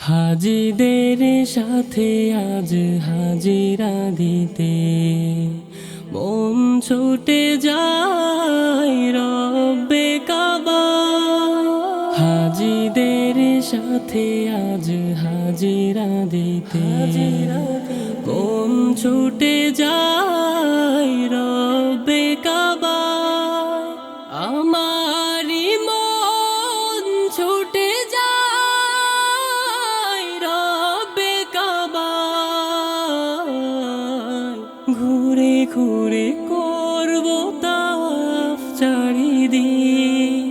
হাজিদের সাথে আজ হাজিরা দিতে মন ছুটে যায় রব্বে কাবা। হাজিদের সাথে আজ হাজিরা দিতে মন ছুটে যায় রব্বে কাবা। আমারি মন ছুটে যায় রব্বে কাবা। ঘুরে ঘুরে করব তাওয়াফ চারিদিক,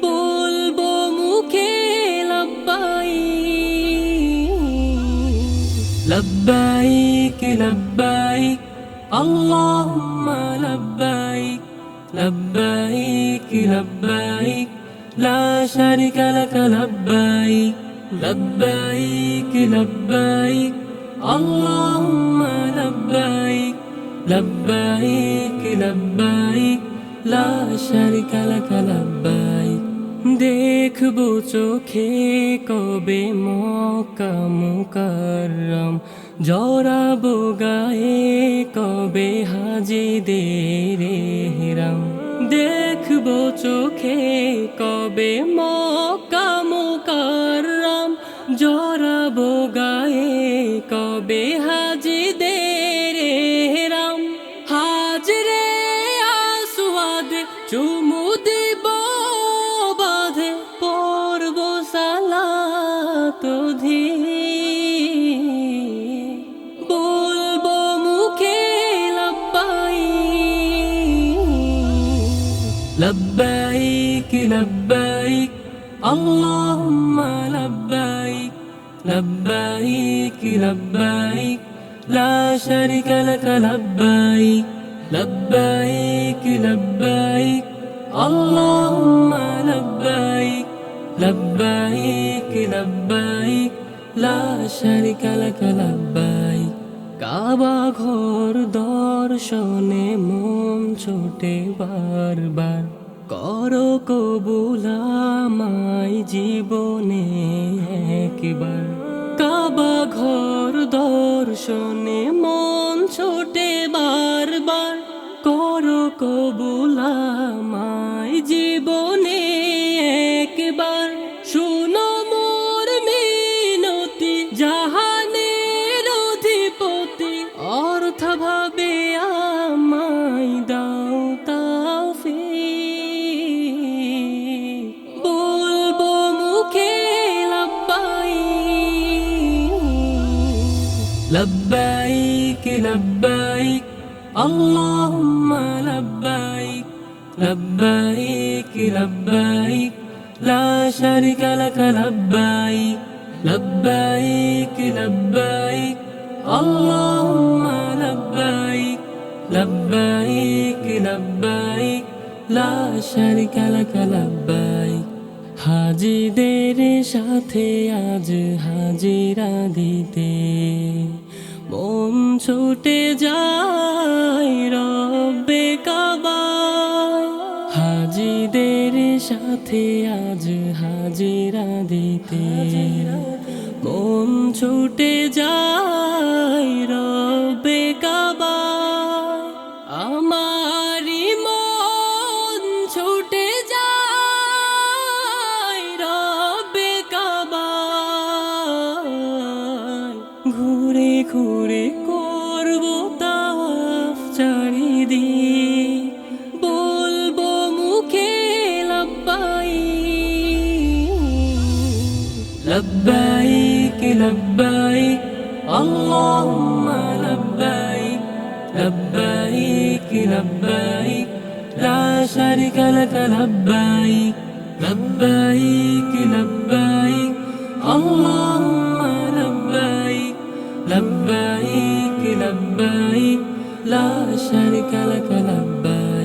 বলবো মুখে লব্বাইক লব্বাইক লব্বাইক আল্লাহুম্মা লব্বাইক লব্বাইক লব্বাইক লা শারিকা লাক লব্বাইক লব্বাইক লব্বাইক আল্লাহুম্মা লব্বাইক লব্বাইক লব্বাইক লা শারিকা লাক লব্বাইক। দেখবো চোখে কবে মক্কা মুকাররম, জড়াবো গায়ে কবে হাজিদের ইহরাম। দেখবো চোখে কবে মক্কা মুকাররম, জড়াবো গায়ে কবে হাজিদের ইহরাম। হাজরে আসওয়াদ চুমু দিব বাঁধে, পড়ব সালাত অধিক, বলবো মুখে লব্বাইক লব্বাইক লব্বাইক আল্লাহুম্মা লব্বাইক লব্বাইক লব্বাইক লা শারিকা লাক লব্বাইক লব্বাইক লব্বাইক আল্লাহুম্মা লব্বাইক লব্বাইক লব্বাইক লা শারিকা লাক লব্বাইক। কাবা ঘর দর্শনে মন ছোটে বারবার, করো কবুল আমায় জীবনে একবার। কাবা ঘর দর্শনে মন ছোটে বারবার, করো কবুল আমায় জীবনে একবার। শুনো মোর মিনতি জাহানের অধিপতি, অর্থাভাবে আমায় দাও তাওফীক, বলবো মুখে লব্বাইক লব্বাইক আল্লাহুম্মা লব্বাইক লব্বাইক লব্বাইক লা শারিকা লাক লব্বাইক লব্বাইক লব্বাইক আল্লাহুম্মা লব্বাইক লব্বাইক লব্বাইক লা শারিকা লাক লব্বাইক। হাজিদের সাথে আজ হাজিরা দিতে মন ছুটে যায় রব্বে কাবা। হাজিদের সাথে আজ হাজিরা দিতে মন ছুটে যায় রব্বে কাবা। আমারি মন ছুটে যায় রব্বে কাবা। ঘুরে ঘুরে করব তাওয়াফ চারিদিক, বলবো মুখে লব্বাইক লব্বাইক লব্বাইক আল্লাহুম্মা লব্বাইক লব্বাইক লব্বাইক লা শারিকা লাক লব্বাইক লব্বাইক লব্বাইক আল্লাহুম্মা লব্বাইক লব্বাইক লব্বাইক লা শারিকা লাক লব্বাইক।